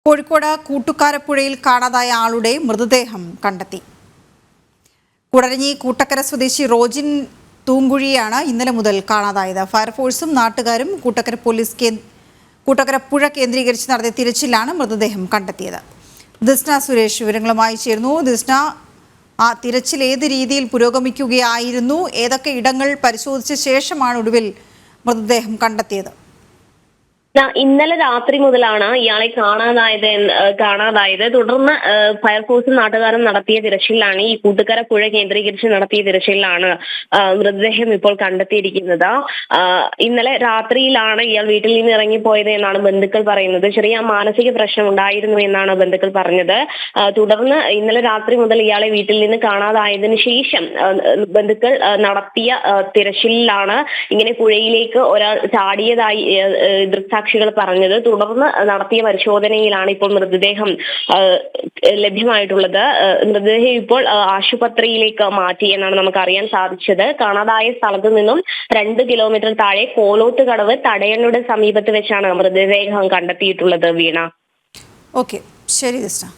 കോഴിക്കോട് കൂട്ടുകാരപ്പുഴയിൽ കാണാതായ ആളുടെ മൃതദേഹം കണ്ടെത്തി. കുടരഞ്ഞി കൂട്ടക്കര സ്വദേശി റോജിൻ തൂങ്കുഴിയാണ് ഇന്നലെ മുതൽ കാണാതായത്. ഫയർഫോഴ്സും നാട്ടുകാരും കൂട്ടക്കര പുഴ കേന്ദ്രീകരിച്ച് നടത്തിയ തിരച്ചിലാണ് മൃതദേഹം കണ്ടെത്തിയത്. ദിസ്ന സുരേഷ് വിവരങ്ങളുമായി ചേർന്നു. ദിസ്ന, ആ തിരച്ചിൽ ഏത് രീതിയിൽ പുരോഗമിക്കുകയായിരുന്നു? ഏതൊക്കെ ഇടങ്ങൾ പരിശോധിച്ച ശേഷമാണ് ഒടുവിൽ മൃതദേഹം കണ്ടെത്തിയത്? ഇന്നലെ രാത്രി മുതലാണ് ഇയാളെ കാണാതായത്. തുടർന്ന് ഫയർഫോഴ്സും നാട്ടുകാരും നടത്തിയ തിരച്ചിലാണ്, ഈ കൂട്ടുകര പുഴ കേന്ദ്രീകരിച്ച് നടത്തിയ തിരച്ചിലാണ് മൃതദേഹം ഇപ്പോൾ കണ്ടെത്തിയിരിക്കുന്നത്. ഇന്നലെ രാത്രിയിലാണ് ഇയാൾ വീട്ടിൽ നിന്ന് ഇറങ്ങിപ്പോയത് എന്നാണ് ബന്ധുക്കൾ പറയുന്നത്. ചെറിയ മാനസിക പ്രശ്നം ഉണ്ടായിരുന്നു എന്നാണ് ബന്ധുക്കൾ പറഞ്ഞത്. തുടർന്ന് ഇന്നലെ രാത്രി മുതൽ ഇയാളെ വീട്ടിൽ നിന്ന് കാണാതായതിനു ശേഷം ബന്ധുക്കൾ നടത്തിയ തിരച്ചിലാണ് ഇങ്ങനെ പുഴയിലേക്ക് ഒരാൾ ചാടിയതായി ദൃക്സാക്ഷികൾ പറഞ്ഞത്. തുടർന്ന് നടത്തിയ പരിശോധനയിലാണ് ഇപ്പോൾ മൃതദേഹം ലഭ്യമായിട്ടുള്ളത്. മൃതദേഹം ഇപ്പോൾ ആശുപത്രിയിലേക്ക് മാറ്റി എന്നാണ് നമുക്ക് അറിയാൻ സാധിച്ചത്. കാണാതായ സ്ഥലത്ത് നിന്നും 2 കിലോമീറ്റർ താഴെ കോലോത്തുകടവ് തടയണയുടെ സമീപത്ത് വെച്ചാണ് മൃതദേഹം കണ്ടെത്തിയിട്ടുള്ളത്. വീണ. ഓക്കെ, ശരി ദിസ്ന.